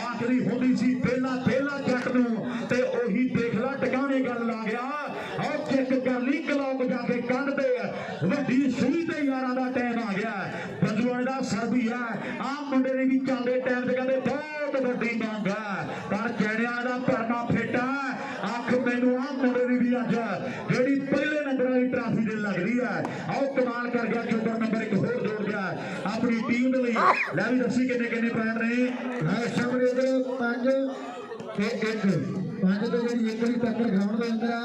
आखरी हुंदी सी पहला जट नूं ते ओही देख ला टकाने गल ला गया और चेक कर ली क्लॉक जाके कंध ते वड्डी सूई ते यारां दा टाइम आ गया बंधुआं दा सर भी है आ मुंडे ने भी चलदे टाइम ते कहंदे बहुत वड्डी मंग है पर चैड़ियां दा भरना फेटा अख मैनू आ मुंडे ने भी अज जेहड़ी पहले नंबर वाली ट्राफी दे लग रही है आओ कमाल कर गया चौथा नंबर एक होर जोड़ गया अपनी टीम दे लई लै भी दसी किन्ने पैर ने सामने इधर 5 ते 1 5 तो जी एक ही टक्कर ग्राउंड के अंदर आ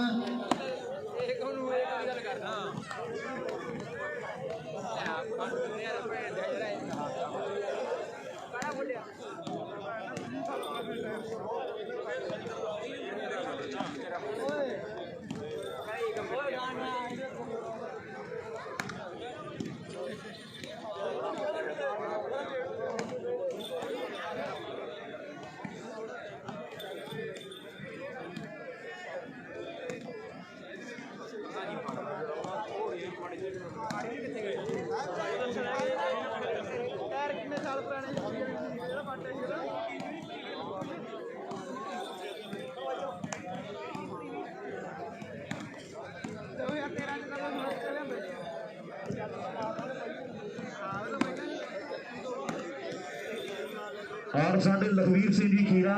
और साडे लखवीर सिंह जी खीरा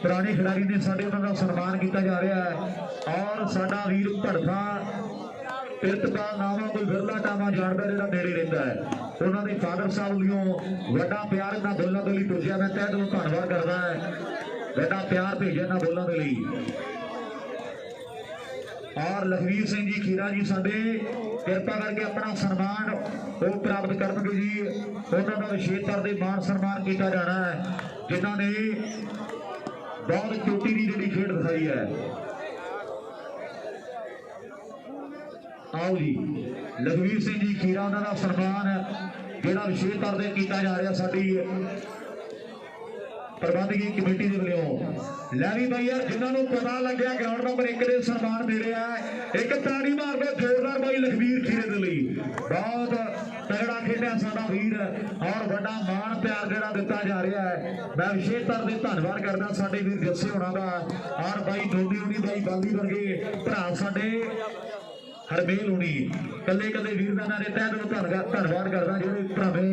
पुराने खिलाड़ी ने साडे उन्होंने सन्मान किया जा रहा है और साडा वीर भड़था प्रितपाल नामा कोई विरला टामा जानदा जिहड़ा नेड़े रहिंदा है उन्होंने फादर साहब लियों वड्डा प्यार इन्हां बोलां दे लई पुज्जिया मैं तहे दिलों धन्नवाद करदा है वड्डा प्यार भेजिया इन्हां बोलां दे लई और लखवीर सिंह जी खीरा जी साडे कृपा करके अपना सन्मान वो प्राप्त करनगे जी उन्होंने विशेष तौर पर मान सन्मान किया जाना है जिन्होंने बहुत चोटी की जी खेड दिखाई है आओ जी लखवीर सिंह जी खीरा उन्होंने सन्मान जोड़ा विशेष तौर पर किया जा रहा साडी प्रबंधकी कमेटी के वलों लै भी भाई यार जिन्होंने पता लग्या ग्राउंड नंबर 1 के सन्मान दे रहा है एक ताड़ी मार दो जोरदार भाई लखवीर खीरे के लिए बहुत तगड़ा खेलिया साडा वीर और बड़ा मान प्यार जोड़ा दिता जा रहा है मैं विशेष तौर पर धन्यवाद करदा साडे वीर जस्से होना का और भाई नोनी होनी भाई बाली वर्गे भरा साडे हरमेल होनी कले कले वीर का मैं तह दिलों धन्यवाद करदा जिहड़े भरावे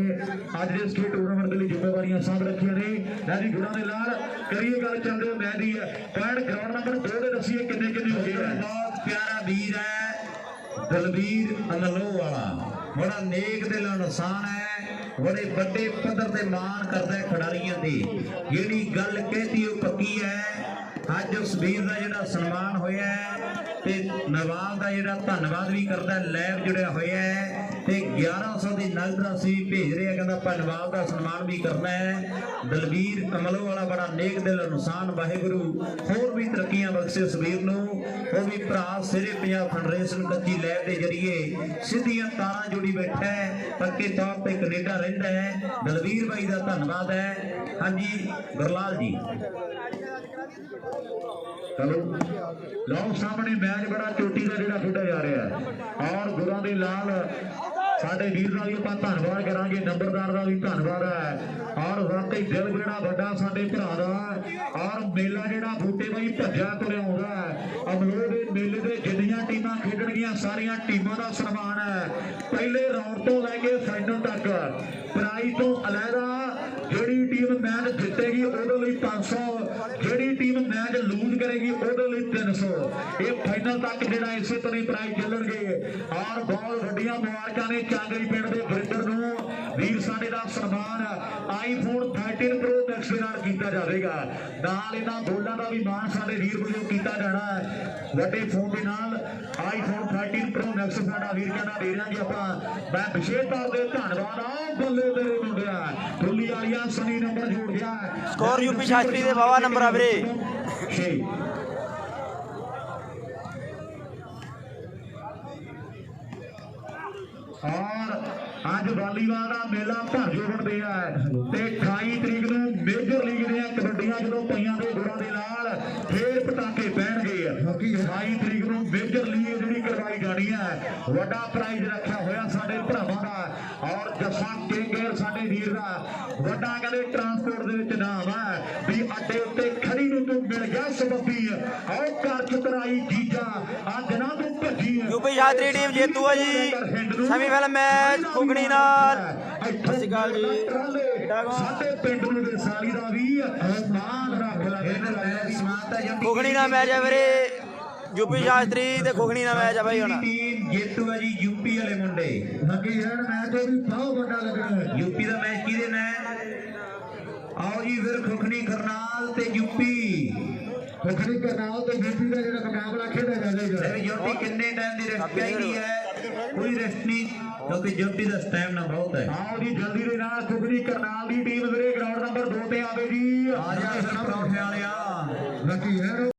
अज दे स्टेट टूर्नामेंट के लिए जिम्मेवारियां साथ रखियां ने मैं भी गुणा दे नाल करिए गल चलदे मैच दी है पॉइंट ग्राउंड नंबर 2 दे दसीए किन्ने किन्ने हो गए बहुत प्यारा वीर है दलवीर अनलो वाला बड़ा नेक दिल इंसान है बड़े बड़े पद्धर ते मान करदा है खिडारियों दी जेहड़ी गल कहती वो पक्की है। अज उस वीर का जिहड़ा सन्मान होया है ते नवाब का जिहड़ा धन्नवाद भी करदा है। लैब जुड़िया होया है ते 1100 की नगद राशि भेज रहे कहंदा आपां नवाब का सन्मान भी करना है। दलवीर कमलों वाला बड़ा नेक दिल इनसान वाहिगुरू होर भी तरक्कियां बख्शे उस वीर नूं। वो भी भरा सिरे पंजाब फेडरेशन कच्ची लैब के जरिए सीधियां तारां जुड़ी बैठा है। पक्के तौर पर कनेडा रहिंदा है। दलवीर भाई का धन्नवाद है। हाँ जी गुरलाल जी चलो लो सामने मैच बड़ा चोटी का जिहड़ा खेडा जा रहा है और गुरां दे लाल साडे वीर दा भी आपां धन्नवाद करांगे। नंबरदार का भी धन्नवाद है और वाकई दिल जिहड़ा वड्डा साडे भरा दा और मेला जिहड़ा बूटे भाई भज्या तुरिया आउंदा है। अमलोह दे मेले दे जिन्नियां टीमां खेडणगीਆਂ सारियां टीमां दा सन्मान है। पहले राउंड तो लैके फाइनल तक प्राइज तो अलहदा ਜਿਹੜੀ टीम मैच जितेगी ਉਹਦੇ ਲਈ 500 ਜਿਹੜੀ टीम मैच लूज करेगी ਉਹਦੇ ਲਈ 300 ਇਹ फाइनल तक ਜਿਹੜਾ ਇਸੇ ਤਰ੍ਹਾਂ ਪ੍ਰਾਈਜ਼ ਚੱਲਣਗੇ ਔਰ ਬਹੁਤ ਵੱਡੀਆਂ ਮੁਬਾਰਕਾਂ ਨੇ ਚਾਂਗਰੀ ਪਿੰਡ ਦੇ ਵਰਿੰਦਰ ਨੂੰ ਵੀਰ ਸਾਡੇ ਦਾ ਸਨਮਾਨ ਆਈਫੋਨ 13 ਪ੍ਰੋ ਮੈਕਸ ਦੇ ਨਾਲ ਕੀਤਾ ਜਾਵੇਗਾ। ਨਾਲ ਇਹਨਾਂ ਬੋਲਾਂ ਦਾ ਵੀ ਮਾਣ ਸਾਡੇ ਵੀਰ ਵੱਲੋਂ ਕੀਤਾ ਜਾਣਾ ਹੈ। ਵੱਡੇ ਫੋਨ ਦੇ ਨਾਲ ਆਈਫੋਨ 13 ਪ੍ਰੋ ਮੈਕਸ ਸਾਡਾ ਵੀਰ ਕਹਿੰਦਾ ਦੇ ਰਿਹਾ ਜੀ ਆਪਾਂ ਮੈਂ ਵਿਸ਼ੇਸ਼ ਤੌਰ ਤੇ ਧੰਨਵਾਦ ਆ ਬੱਲੇ ਤੇਰੇ ਮੁੰਡਿਆ ਟੁੱਲੀ ਵਾਲੀਆ ਸਨੀ ਨੰਬਰ ਜੋੜ ਗਿਆ ਸਕੋਰ यूपी शास्त्री ਦੇ ਵਾਵਾ ਨੰਬਰ ਆ ਵੀਰੇ। 6 और अज वालीबाल का मेला भर जोड़ दिया है ते 28 तरीक नूं मेजर लीग दी कबड्डियां जदों पईयां दे गुरां दे नाल फेर पटाके पैणगे। 28 तरीक नूं मेजर लीग जिहड़ी करवाई जानी है वड्डा प्राइज रखा होया साडे भरावां दा और जस्सा केंगेर साडे वीर दा वड्डा कहंदे ट्रांसपोर्ट दे विच नाम है भी अड्डे उत्ते खड़ी नूं तूं मिल गया सबब्बी और घर च कराई जीजा आ दिनां तूं भज्जी यूपी शास्त्री टीम जेतू है जी। ਸੈਮੀਫਾਈਨਲ ਮੈਚ ਫੁਗਣੀ ਨਾਲ। ਸਤਿ ਸ਼੍ਰੀ ਅਕਾਲ ਜੀ। ਸਾਡੇ ਪਿੰਡ ਨੂੰ ਦੇ ਸਾਲੀ ਦਾ ਵੀ ਮਾਨ ਰੱਖ ਲੈ ਫੁਗਣੀ ਨਾਲ ਮੈਚ ਹੈ ਵੀਰੇ। यूपी शास्त्री ਤੇ ਫੁਗਣੀ ਨਾਲ ਮੈਚ ਹੈ ਭਾਈ ਹੁਣ। ਟੀਮ ਜੇਤੂ ਹੈ ਜੀ यूपी ਵਾਲੇ ਮੁੰਡੇ। ਬਾਕੀ ਯਾਰ ਮੈਚ ਵੀ ਬਹੁਤ ਵੱਡਾ ਲੱਗਣਾ। यूपी ਦਾ ਮੈਚ ਕਿਹਦੇ ਨਾਲ ਆਓ ਜੀ ਫਿਰ ਖੁਖਣੀ ਕਰਨਾਲ ਤੇ यूपी ਖੁਖਣੀ ਕਰਨਾਲ ਤੇ यूपी ਦਾ ਜਿਹੜਾ ਮੁਕਾਬਲਾ ਖੇਡਿਆ ਜਾਵੇਗਾ। यूपी ਕਿੰਨੇ ਟਾਈਮ ਦੀ ਰੈਸਟ ਚਾਹੀਦੀ ਹੈ कोई रेस्ट नहीं क्योंकि यूपी का स्टैमिना बहुत है। आओ जी जल्दी दे नाल खुगनी करनाल दी टीम मेरे ग्राउंड नंबर 2 ते आवे जी। आ जा फिर परौठे वालिया।